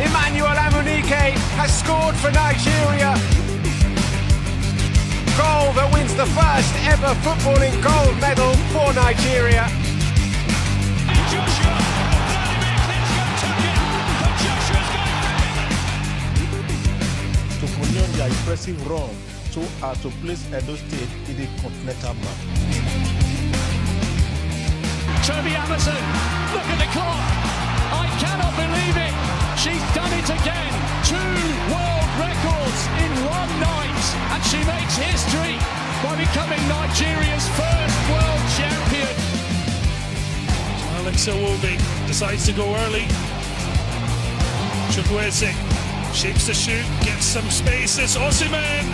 Emmanuel Amunike has scored for Nigeria. Goal that wins the first ever footballing gold medal for Nigeria. Joshua, Vladimir Klitschko took it, but Joshua's got it. To continue their impressive run to place Edo State in the continental map. Toby Amazon, look at the clock. I cannot believe it. She's done it again. 2 world records in one night. And she makes history by becoming Nigeria's first world champion. Alex Iwobi decides to go early. Chukwueze shapes the shoot, gets some space. It's Osimhen.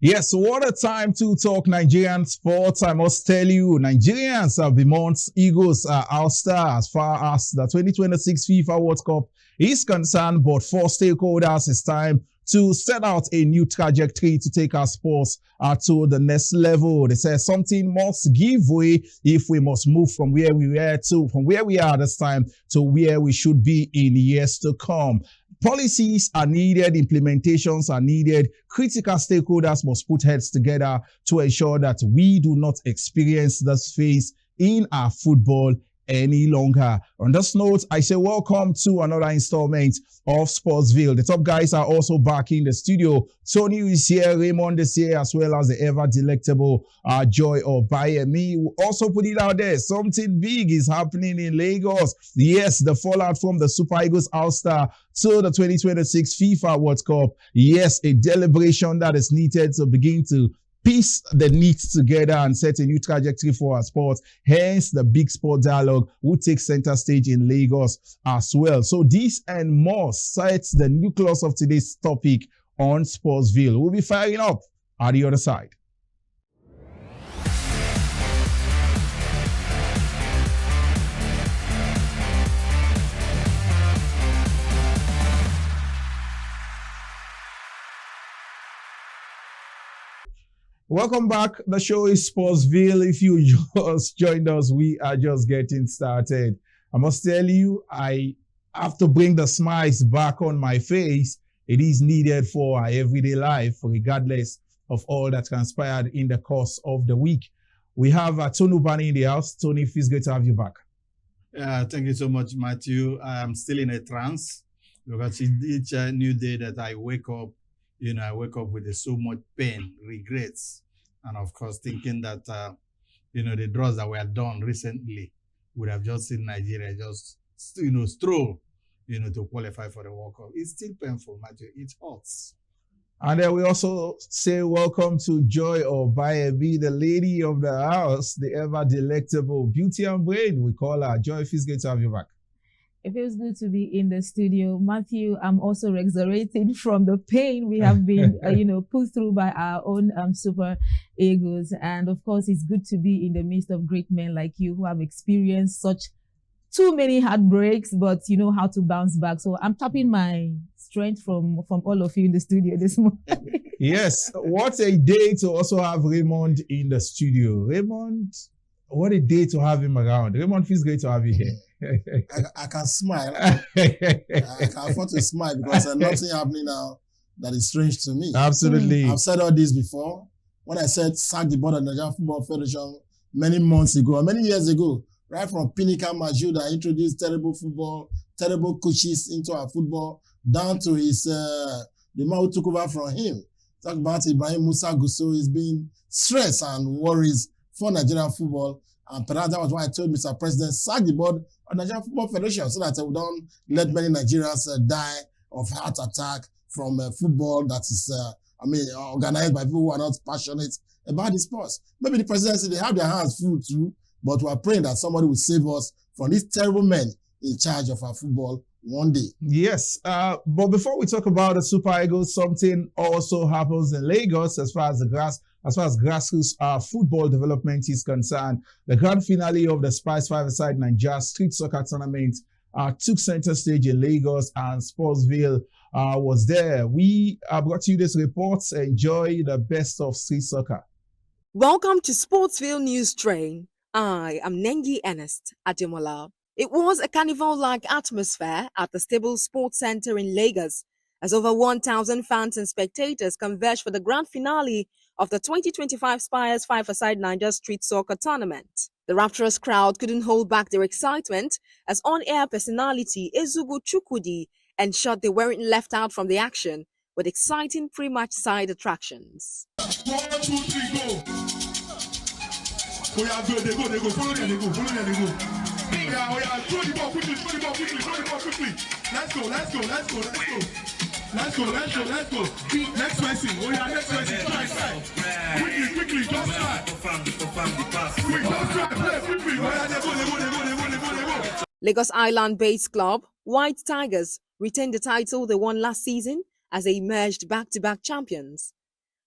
Yes, what a time to talk Nigerian sports. I must tell you, Nigerians have been Mount Eagles Ouster as far as the 2026 FIFA World Cup is concerned, but for stakeholders, it's time to set out a new trajectory to take our sports to the next level. They say something must give way if we must move from where we are this time to where we should be in years to come. Policies are needed, implementations are needed, critical stakeholders must put heads together to ensure that we do not experience this phase in our football any longer. On this note, I say welcome to another installment of Sportsville. The top guys are also back in the studio. Tony is here, Raymond is here, as well as the ever delectable Joy of Bayemi. We also put it out there, something big is happening in Lagos. Yes, the fallout from the Super Eagles Ouster to the 2026 FIFA World Cup. Yes, a deliberation that is needed to begin to piece the needs together and set a new trajectory for our sports. Hence, the big sport dialogue will take center stage in Lagos as well. So this and more sets the nucleus of today's topic on Sportsville. We'll be firing up at the other side. Welcome back. The show is Sportsville. If you just joined us, we are just getting started. I must tell you, I have to bring the smiles back on my face. It is needed for our everyday life, regardless of all that transpired in the course of the week. We have Tony Ubani in the house. Tony, it feels good to have you back. Thank you so much, Matthew. I'm still in a trance because each new day that I wake up, I wake up with so much pain, regrets, and of course thinking that, the draws that were done recently would have just seen Nigeria just, stroll, to qualify for the World Cup. It's still painful, Matthew. It hurts. And then we also say welcome to Joy of Bayemi, the lady of the house, the ever delectable beauty and brain. We call her. Joy, it feels good to have you back. It feels good to be in the studio. Matthew, I'm also exhilarated from the pain we have been, put through by our own Super Eagles. And of course, it's good to be in the midst of great men like you who have experienced such too many heartbreaks, but you know how to bounce back. So I'm tapping my strength from all of you in the studio this morning. Yes, what a day to also have Raymond in the studio. Raymond, what a day to have him around. Raymond, feels great to have you here. I can smile. I can afford to smile because there's nothing happening now that is strange to me. Absolutely. I've said all this before. When I said sack the board of the Nigerian Football Federation many months ago, or many years ago, right from Pinika Maju that introduced terrible football, terrible coaches into our football, down to his the man who took over from him. Talk about Ibrahim Musa Gusso is being stress and worries for Nigerian football. And perhaps that was why I told Mr. President, sack the board of Nigerian Football Federation so that we don't let many Nigerians die of heart attack from football that is, organized by people who are not passionate about the sports. Maybe the presidency, they have their hands full too, but we are praying that somebody will save us from these terrible men in charge of our football one day. Yes, but before we talk about the Super Eagles, something also happens in Lagos as far as grassroots football development is concerned. The grand finale of the Spice 5-a-side Nigeria Street Soccer Tournament took center stage in Lagos, and Sportsville was there. We brought you this report. Enjoy the best of street soccer. Welcome to Sportsville News Train. I am Nengi Ernest Ademola. It was a carnival-like atmosphere at the Stable Sports Center in Lagos, as over 1,000 fans and spectators converged for the grand finale of the 2025 Spires 5-a-side Niger Street Soccer Tournament. The rapturous crowd couldn't hold back their excitement as on-air personality Ezugu Chukwudi ensured they weren't left out from the action with exciting pre-match side attractions. 1, 2, 3, go! Oh yeah, go, they go, follow them, they go. Yeah, oh yeah, throw the ball quickly. Let's go. Next person. Oh yeah, next person. Try. Quickly, just try. Quickly. Oh yeah, they go. Lagos Island-based club White Tigers retained the title they won last season as they emerged back-to-back champions.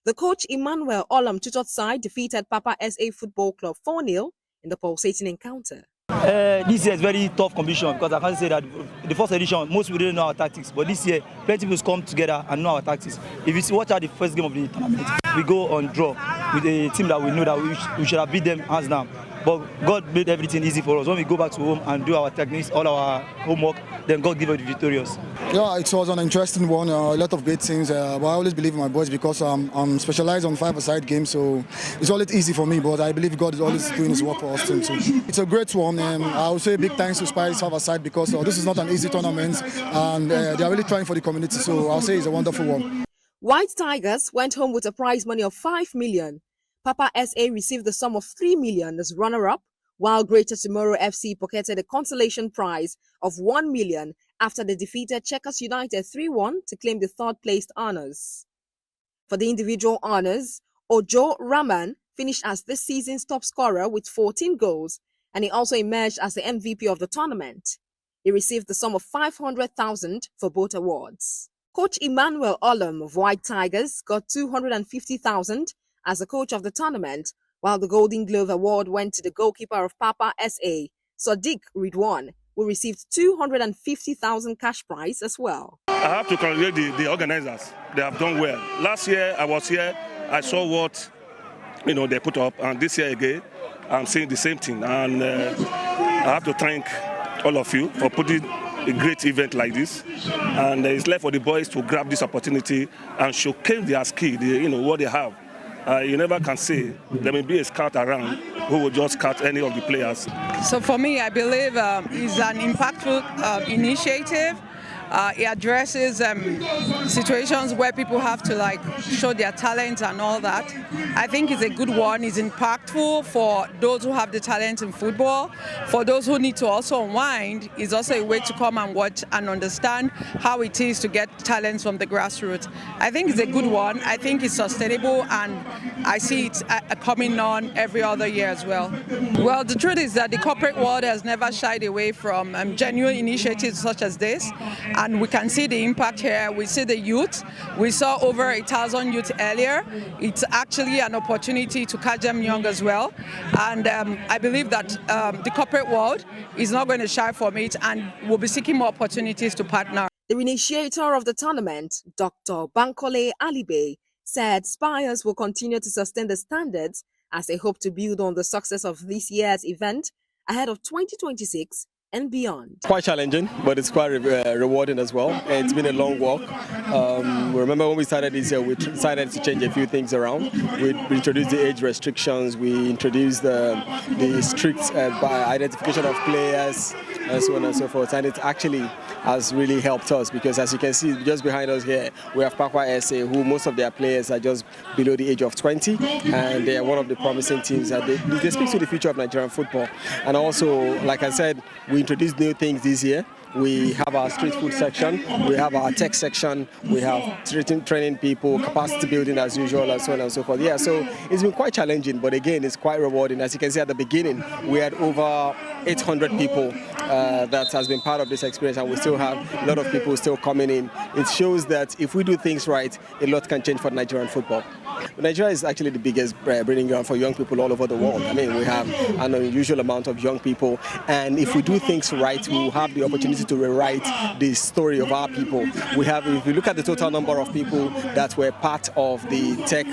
The coach Emmanuel Olam tutored side defeated Papa SA Football Club 4-0 in the pulsating encounter. This year is very tough competition because I can't say that the first edition, most people didn't know our tactics. But this year, plenty of people come together and know our tactics. If you watch out the first game of the tournament, we go on draw with a team that we know that we should have beat them hands down. But God made everything easy for us. When we go back to home and do our techniques, all our homework, then God give us the victorious. Yeah, it was an interesting one. A lot of great things. But I always believe in my boys because I'm specialized on 5-a-side games, so it's always easy for me. But I believe God is always doing His work for us too. It's a great one. I would say big thanks to Spires 5-a-side because this is not an easy tournament, and they are really trying for the community. So I'll say it's a wonderful one. White Tigers went home with a prize money of 5 million. Papa SA received the sum of 3 million as runner-up, while Greater Tomorrow FC pocketed a consolation prize of 1 million after they defeated Checkers United 3-1 to claim the third-placed honours. For the individual honours, Ojo Rahman finished as this season's top scorer with 14 goals, and he also emerged as the MVP of the tournament. He received the sum of 500,000 for both awards. Coach Emmanuel Olam of White Tigers got 250,000 as the coach of the tournament, while the Golden Glove Award went to the goalkeeper of Papa SA, Sadiq Ridwan, who received 250,000 cash prize as well. I have to congratulate the organizers. They have done well. Last year I was here, I saw what they put up, and this year again I'm seeing the same thing. And I have to thank all of you for putting a great event like this. And it's left for the boys to grab this opportunity and showcase their skill, what they have. You never can say there may be a scout around who will just scout any of the players. So for me, I believe it's an impactful initiative. It addresses situations where people have to show their talent and all that. I think it's a good one. It's impactful for those who have the talent in football. For those who need to also unwind, it's also a way to come and watch and understand how it is to get talents from the grassroots. I think it's a good one. I think it's sustainable, and I see it coming on every other year as well. Well, the truth is that the corporate world has never shied away from genuine initiatives such as this. And we can see the impact here. We see the youth. We saw over 1,000 youth earlier. It's actually an opportunity to catch them young as well. And I believe that the corporate world is not going to shy from it and will be seeking more opportunities to partner. The initiator of the tournament, Dr. Bankole Alibe, said Spires will continue to sustain the standards as they hope to build on the success of this year's event ahead of 2026 and beyond. Quite challenging, but it's quite rewarding as well. It's been a long walk. Remember when we started this year, we decided to change a few things around. We introduced the age restrictions, we introduced the strict identification of players, and so on and so forth. And it actually has really helped us because, as you can see, just behind us here, we have Papa SA, who most of their players are just below the age of 20, and they are one of the promising teams. That they speak to the future of Nigerian football. And also, like I said, we introduced new things this year. We have our street food section, we have our tech section, we have training people, capacity building as usual, and so on and so forth. Yeah, so it's been quite challenging, but again, it's quite rewarding. As you can see at the beginning, we had over 800 people that has been part of this experience, and we still have a lot of people still coming in. It shows that if we do things right, a lot can change for Nigerian football. Nigeria is actually the biggest breeding ground for young people all over the world. I mean, we have an unusual amount of young people, and if we do things right, we will have the opportunity to rewrite the story of our people. We have, if you look at the total number of people that were part of the tech,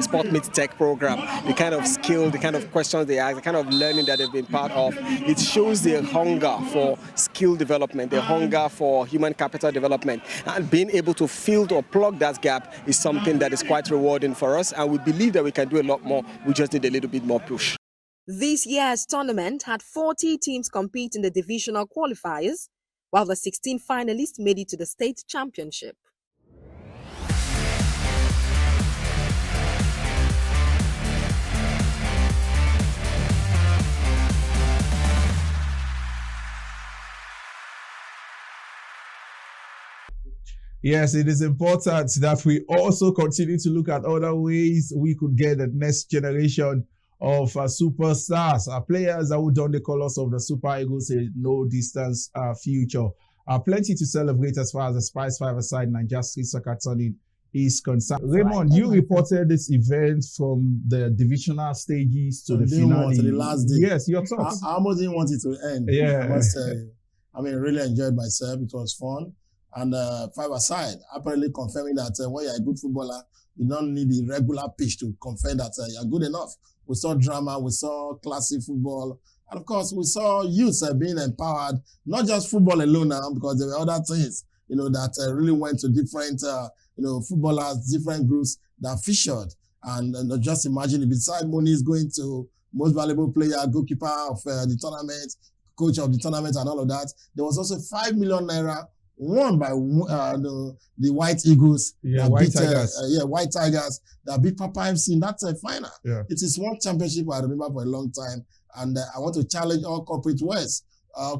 Sport Meet Tech program, the kind of skill, the kind of questions they ask, the kind of learning that they've been part of, it shows their hunger for skill development, their hunger for human capital development, and being able to fill or plug that gap is something that is quite rewarding for us, and we believe that we can do a lot more. We just need a little bit more push. This year's tournament had 40 teams compete in the divisional qualifiers, while the 16 finalists made it to the state championship. Yes, it is important that we also continue to look at other ways we could get the next generation of superstars, players that would don the colors of the Super Eagles in no distance future. Plenty to celebrate as far as the Spice 5-a-side Nigeria Street Soccer Tournament is concerned. Raymond, you reported this event from the divisional stages to the finale. To the last day. Yes, your thoughts. I almost didn't want it to end. Yeah. I must say, I mean, really enjoyed myself. It was fun. And 5-a-side, apparently confirming that when you're a good footballer, you don't need the regular pitch to confirm that you're good enough. We saw drama, we saw classic football, and of course, we saw youths being empowered, not just football alone now, because there were other things, that really went to different, footballers, different groups that featured. And just imagine, beside Moniz going to most valuable player, goalkeeper of the tournament, coach of the tournament, and all of that, there was also 5 million naira won by the White Eagles. White Tigers. White Tigers that beat Papa FC in that final. Yeah. It is one championship I remember for a long time. And I want to challenge all corporate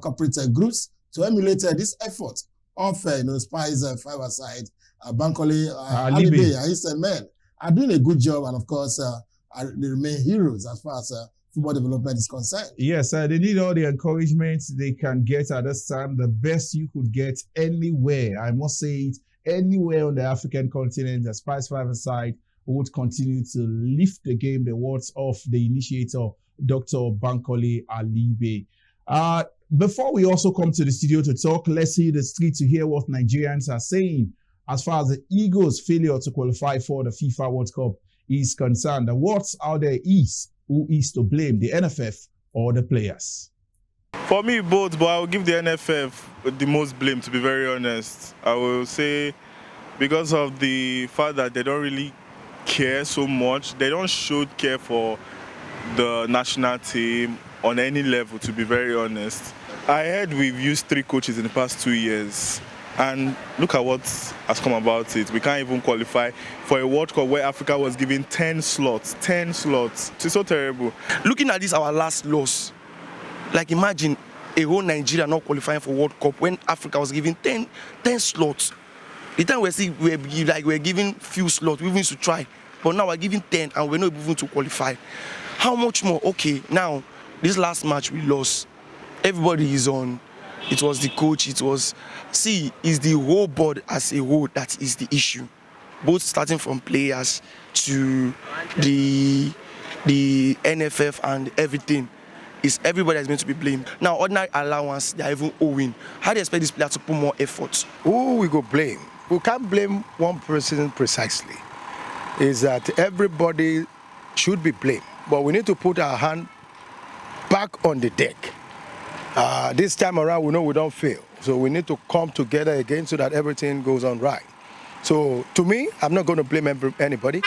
corporate groups to emulate this effort of Spice 5-a-side, Bankole, Alibe, and his men are doing a good job. And of course, they remain heroes as far as football development is concerned. Yes, they need all the encouragement they can get at this time. The best you could get anywhere, I must say it, anywhere on the African continent. The Spice 5-a-side would continue to lift the game, the words of the initiator, Dr. Bankole Alibe. Before we also come to the studio to talk, let's hit the street to hear what Nigerians are saying as far as the Eagles' failure to qualify for the FIFA World Cup is concerned. The words out there is, who is to blame, the NFF or the players? For me, both, but I will give the NFF the most blame, to be very honest. I will say because of the fact that they don't really care so much. They don't show care for the national team on any level, to be very honest. I heard we've used 3 coaches in the past 2 years. And look at what has come about it. We can't even qualify for a World Cup where Africa was given 10 slots. 10 slots. It's so terrible. Looking at this, our last loss. Like imagine a whole Nigeria not qualifying for World Cup when Africa was given 10 slots. The time we're giving few slots, we even used to try. But now we're giving 10 and we're not able to qualify. How much more? Okay, now, this last match we lost. Everybody is on. It was the coach, it's the whole board as a whole that is the issue. Both starting from players to the NFF and everything. Is everybody is meant to be blamed. Now, ordinary allowance, they are even owing. How do you expect this player to put more effort? Who we go blame? We can't blame one person precisely. Is that everybody should be blamed. But we need to put our hand back on the deck. This time around, we know we don't fail. So we need to come together again so that everything goes on right. So to me, I'm not going to blame anybody,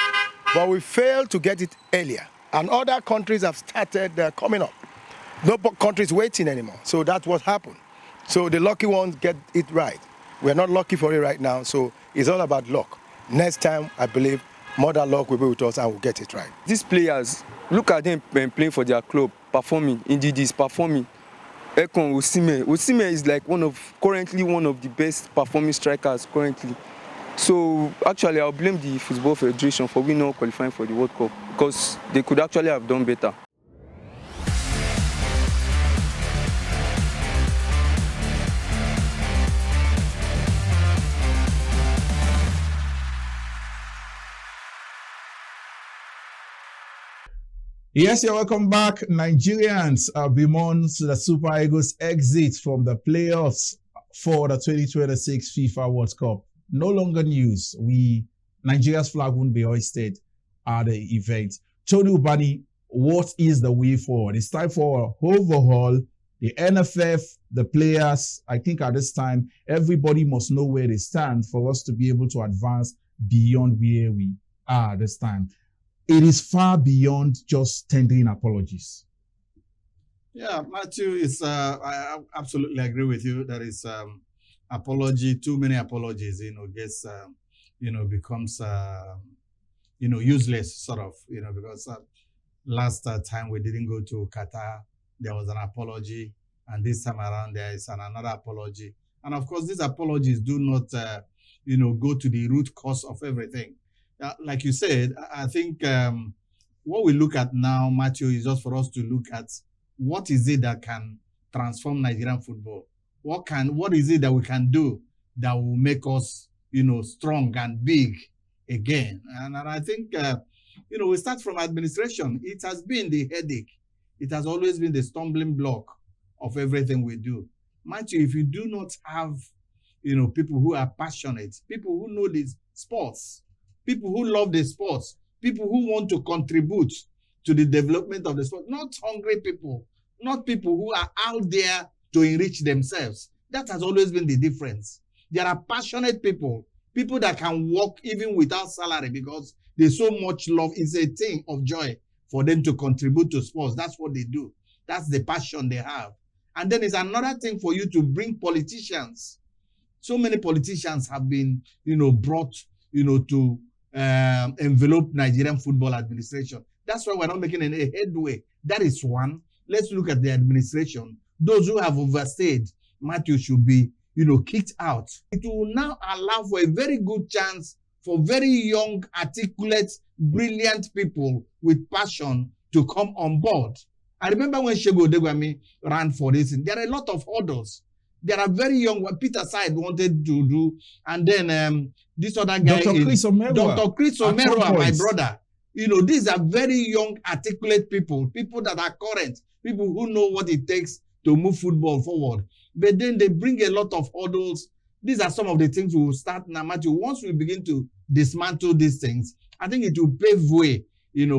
but we failed to get it earlier. And other countries have started coming up. No countries waiting anymore. So that's what happened. So the lucky ones get it right. We're not lucky for it right now, so it's all about luck. Next time, I believe, more than luck will be with us and we'll get it right. These players, look at them playing for their club, performing, indeed is performing. Ekon Osimhen is like currently one of the best performing strikers currently. So actually I'll blame the Football Federation for we not qualifying for the World Cup because they could actually have done better. Yes, you're welcome back. Nigerians bemoan the Super Eagles exit from the playoffs for the 2026 FIFA World Cup. No longer news. Nigeria's flag won't be hoisted at the event. Tony Ubani, what is the way forward? It's time for overhaul. The NFF, the players, I think at this time, everybody must know where they stand for us to be able to advance beyond where we are at this time. It is far beyond just tendering apologies. Yeah, Matthew, I absolutely agree with you. There is apology, too many apologies, becomes, useless sort of, because last time we didn't go to Qatar, there was an apology. And this time around, there is another apology. And of course, these apologies do not, go to the root cause of everything. Like you said, I think what we look at now, Matthew, is just for us to look at what is it that can transform Nigerian football? What is it that we can do that will make us, strong and big again? And I think, we start from administration. It has been the headache. It has always been the stumbling block of everything we do. Matthew, if you do not have, people who are passionate, people who know these sports, people who love the sports, people who want to contribute to the development of the sport, not hungry people, not people who are out there to enrich themselves. That has always been the difference. There are passionate people that can work even without salary because there's so much love. It's a thing of joy for them to contribute to sports. That's what they do. That's the passion they have. And then it's another thing for you to bring politicians. So many politicians have been, brought, to envelope Nigerian football administration. That's why we're not making any headway. That is one. Let's look at the administration. Those who have overstayed, Matthew, should be, kicked out. It will now allow for a very good chance for very young, articulate, brilliant people with passion to come on board. I remember when Shego Degwami ran for this, there are a lot of hurdles. There are very young, what Peter Side wanted to do, and then this other guy, Dr. Chris Omerwa, my brother. These are very young, articulate people that are current, people who know what it takes to move football forward. But then they bring a lot of hurdles. These are some of the things we will start now, Matthew. Once we begin to dismantle these things, I think it will pave way,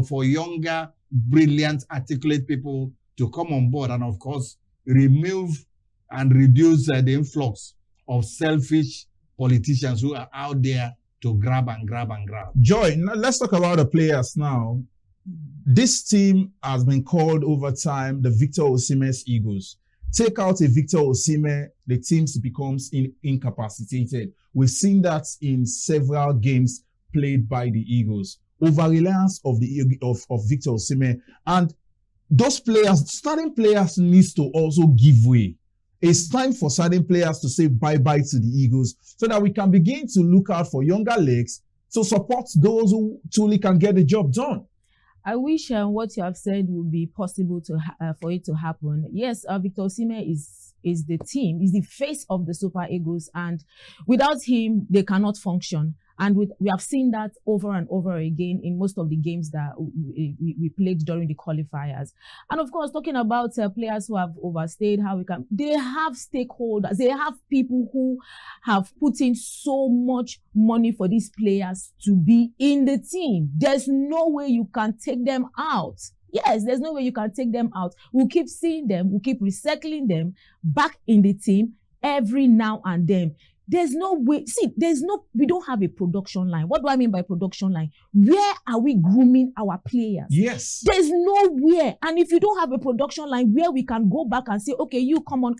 for younger, brilliant, articulate people to come on board and, of course, remove and reduce the influx of selfish politicians who are out there to grab and grab and grab. Joy, now let's talk about the players now. This team has been called over time the Victor Osimhen's Eagles. Take out a Victor Osimhen, the team becomes incapacitated. We've seen that in several games played by the Eagles. Over-reliance of Victor Osimhen. And those players, starting players, needs to also give way. It's time for certain players to say bye-bye to the Eagles so that we can begin to look out for younger legs to support those who truly can get the job done. I wish what you have said would be possible for it to happen. Yes, Victor Osimhen is the team, is the face of the Super Eagles, and without him, they cannot function. And we have seen that over and over again in most of the games that we played during the qualifiers. And of course, talking about players who have overstayed, they have stakeholders, they have people who have put in so much money for these players to be in the team. There's no way you can take them out. Yes, there's no way you can take them out. We'll keep seeing them, we'll keep recycling them back in the team every now and then. There's no way. See, we don't have a production line. What do I mean by production line? Where are we grooming our players? Yes. There's nowhere. And if you don't have a production line where we can go back and say, okay, you come on.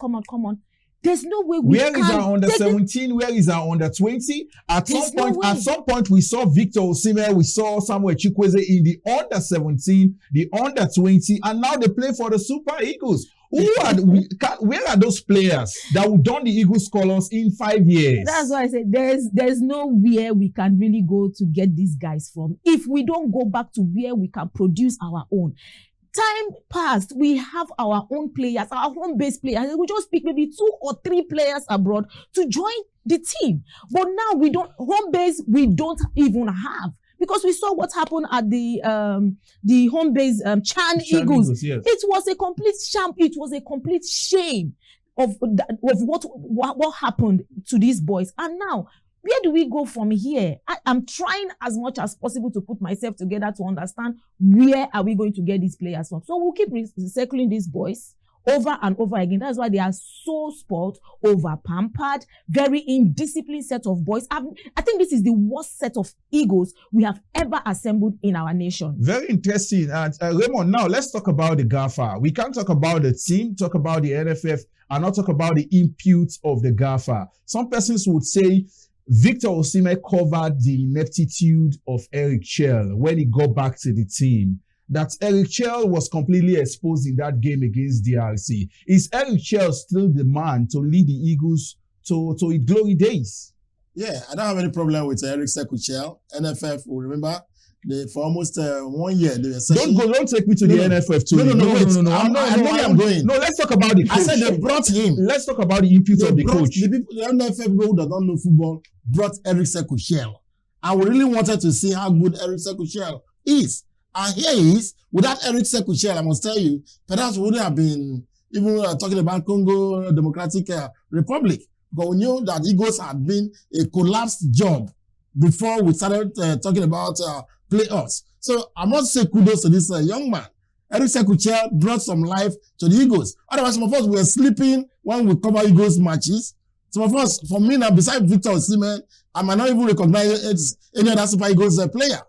There's no way we can. Where is our under 17? Where is our under 20? At some point, we saw Victor Osimhen, we saw Samuel Chukwueze in the under 17, the under 20, and now they play for the Super Eagles. Where are those players that will don the Eagles colors in 5 years? That's why I said there's nowhere we can really go to get these guys from if we don't go back to where we can produce our own. Time passed, we have our own players, our home-based players. We just pick maybe 2 or 3 players abroad to join the team. But now we don't even have. because we saw what happened at the home base Chan Eagles. Yes. It was a complete sham. It was a complete shame of what happened to these boys. And now, where do we go from here? I'm trying as much as possible to put myself together to understand where are we going to get these players from. So we'll keep recycling these boys over and over again. That's why they are so spoiled, over pampered, very indisciplined set of boys. I think this is the worst set of egos we have ever assembled in our nation. Very interesting. And Raymond, now let's talk about the GAFA. We can't talk about the team, talk about the NFF, and not talk about the inputs of the GAFA. Some persons would say Victor Osimhen covered the ineptitude of Eric Chell when he got back to the team. That Eric Chell was completely exposed in that game against DRC. Is Eric Chell still the man to lead the Eagles to its glory days? Yeah, I don't have any problem with Eric Chell. NFF will remember for almost 1 year they were saying, Don't take me to the NFF too. No. I know where I'm going. No, let's talk about the coach. I said they brought him. Let's talk about the input of the coach. The NFF people who don't know football brought Eric Chell. And we really wanted to see how good Eric Chell is. And here he is, without Eric Chell, I must tell you, perhaps we wouldn't have been even talking about Congo Democratic Republic. But we knew that Eagles had been a collapsed job before we started talking about playoffs. So I must say kudos to this young man. Eric Chell brought some life to the Eagles. Otherwise, some of us were sleeping when we cover Eagles matches. Some of us, for me now, besides Victor Osimhen, I might not even recognize any other Super Eagles player.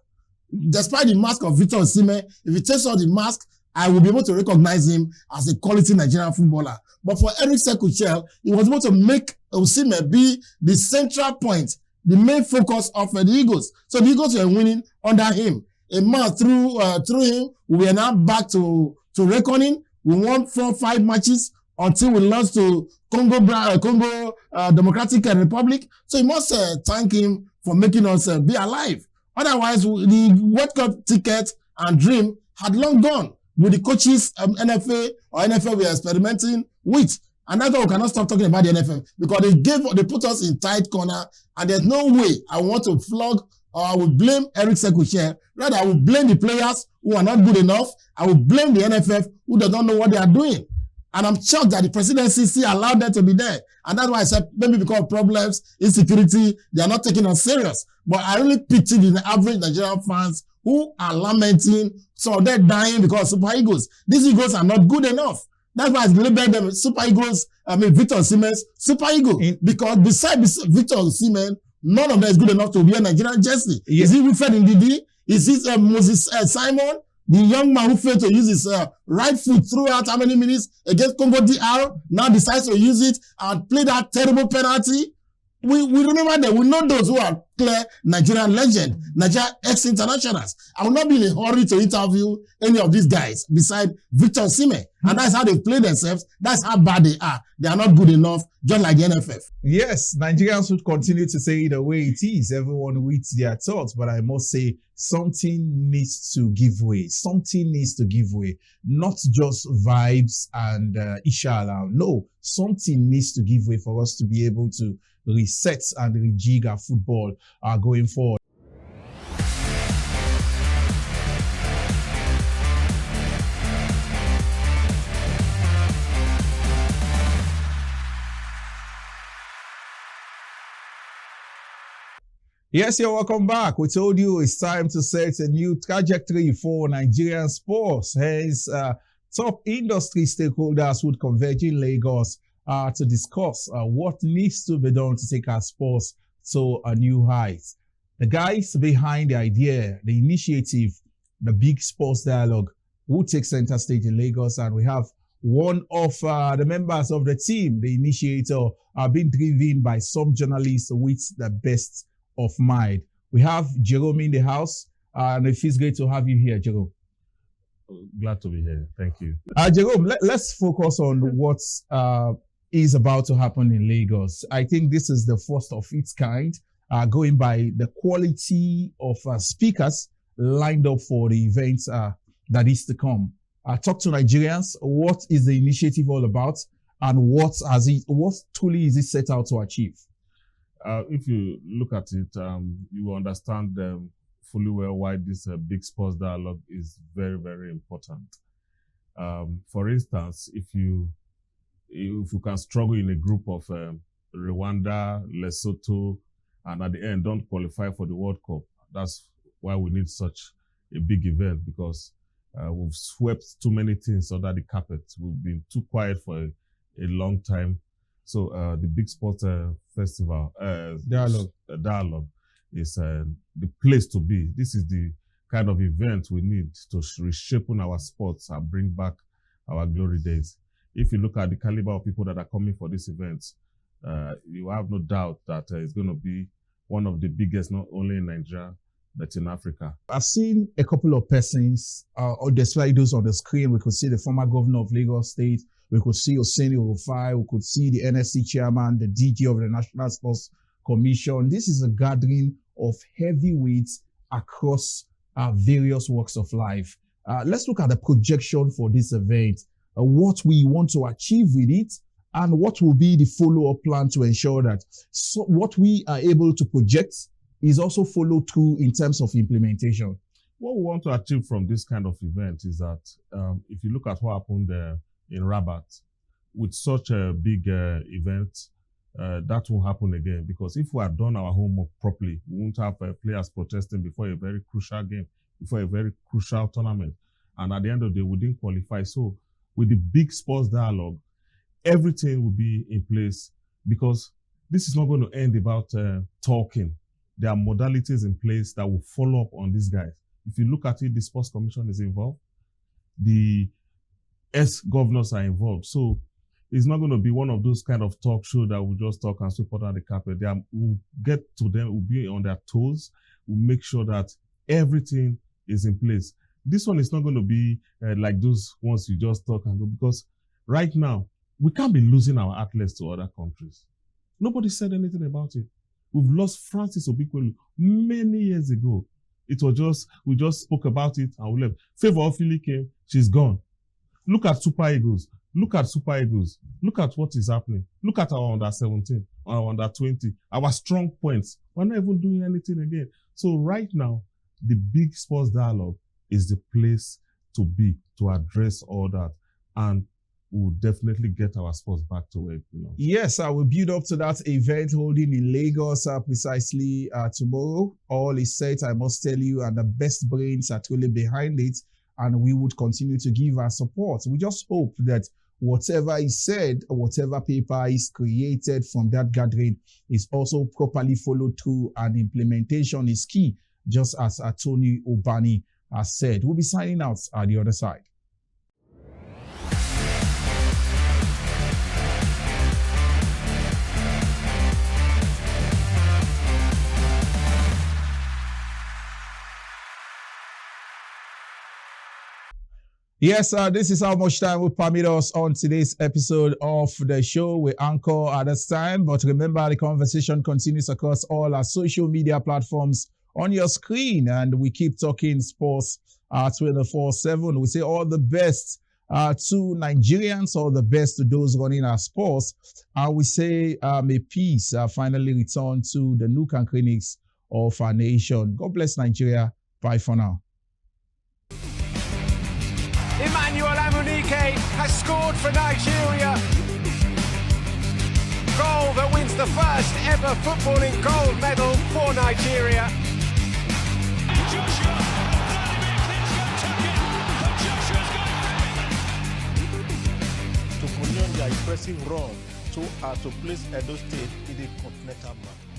Despite the mask of Victor Osimhen, if he takes off the mask, I will be able to recognize him as a quality Nigerian footballer. But for Eric Chell, he was able to make Osimhen be the central point, the main focus of the Eagles. So the Eagles were winning under him. A month through him, we were now back to reckoning. We won 4-5 matches until we lost to Congo Democratic Republic. So you must thank him for making us be alive. Otherwise, the World Cup ticket and dream had long gone with the coaches NFA or NFL we are experimenting with. And that's why we cannot stop talking about the NFL because they put us in tight corner and there's no way I want to flog or I will blame Eric Chell. Rather, I will blame the players who are not good enough. I will blame the NFF who does not know what they are doing. And I'm shocked that the presidency still allowed them to be there. And that's why I said maybe because of problems, insecurity, they are not taking us serious. But I really pity the average Nigerian fans who are lamenting, so they're dying because of Super Eagles. These Eagles are not good enough. That's why I labeled them Super Eagles, Victor Osimhen's Super Eagle. Because besides Victor Osimhen, none of them is good enough to be a Nigerian jersey. Yes. Is it Wilfred Ndidi? Is it Moses Simon? The young man who failed to use his right foot throughout how many minutes against Congo DR now decides to use it and play that terrible penalty. We remember that we know those who are clear Nigerian legend, Nigerian ex-internationals. I will not be in a hurry to interview any of these guys beside Victor Osimhen. And that's how they play themselves. That's how bad they are. They are not good enough, just like the NFF. Yes, Nigerians would continue to say it the way it is. Everyone with their thoughts. But I must say, something needs to give way. Something needs to give way. Not just vibes and inshallah. No, something needs to give way for us to be able to reset and rejig our football going forward. Yes, you're welcome back. We told you it's time to set a new trajectory for Nigerian sports. Hence, top industry stakeholders would converge in Lagos to discuss what needs to be done to take our sports to a new height. The guys behind the idea, the initiative, the big sports dialogue will take center stage in Lagos, and we have one of the members of the team, the initiator, being driven by some journalists with the best of mind. We have Jerome in the house, and it feels great to have you here, Jerome. Glad to be here. Thank you. Jerome, let's focus on what is about to happen in Lagos. I think this is the first of its kind, going by the quality of speakers lined up for the event that is to come. Talk to Nigerians. What is the initiative all about, and what truly is it set out to achieve? If you look at it, you will understand fully well why this big sports dialogue is very, very important. For instance, if you can struggle in a group of Rwanda, Lesotho, and at the end don't qualify for the World Cup, that's why we need such a big event, because we've swept too many things under the carpet. We've been too quiet for a long time. So the big sports festival, dialogue is the place to be. This is the kind of event we need to reshape our sports and bring back our glory days. If you look at the caliber of people that are coming for this event, you have no doubt that it's going to be one of the biggest, not only in Nigeria, but in Africa. I've seen a couple of persons, or despite those on the screen, we could see the former governor of Lagos State, we could see Oseni Orufai, we could see the NSC chairman, the DG of the National Sports Commission. This is a gathering of heavyweights across various walks of life. Let's look at the projection for this event, what we want to achieve with it, and what will be the follow-up plan to ensure that what we are able to project is also followed through in terms of implementation. What we want to achieve from this kind of event is that if you look at what happened in Rabat, with such a big event, that won't happen again, because if we had done our homework properly, we won't have players protesting before a very crucial game, before a very crucial tournament. And at the end of the day, we didn't qualify. So with the big sports dialogue, everything will be in place, because this is not going to end about talking. There are modalities in place that will follow up on these guys. If you look at it, the Sports Commission is involved. The ex-governors are involved. So it's not going to be one of those kind of talk show that will just talk and sweep under the carpet. We'll get to them, we'll be on their toes. We'll make sure that everything is in place. This one is not going to be like those ones you just talk and go, because right now, we can't be losing our athletes to other countries. Nobody said anything about it. We've lost Francis Obikwelu many years ago. It was just, we just spoke about it and we left. Favor Ofili came, she's gone. Look at Super Eagles. Look at Super Eagles. Look at what is happening. Look at our under 17, our under 20, our strong points. We're not even doing anything again. So right now, the big sports dialogue is the place to be, to address all that. And we'll definitely get our sports back to where it belongs. Yes, I will build up to that event holding in Lagos precisely tomorrow. All is set, I must tell you, and the best brains are truly behind it, and we would continue to give our support. We just hope that whatever is said, whatever paper is created from that gathering is also properly followed through, and implementation is key, just as Tony Obani has said. We'll be signing out at the other side. Yes, this is how much time will permit us on today's episode of the show. We anchor at this time, but remember the conversation continues across all our social media platforms on your screen, and we keep talking sports 24/7. We say all the best to Nigerians, all the best to those running our sports, and we say may peace finally return to the nook and crannies of our nation. God bless Nigeria. Bye for now. Emmanuel Amunike has scored for Nigeria. Goal that wins the first ever footballing gold medal for Nigeria. To continue their impressive run to place Edo State in the continental map.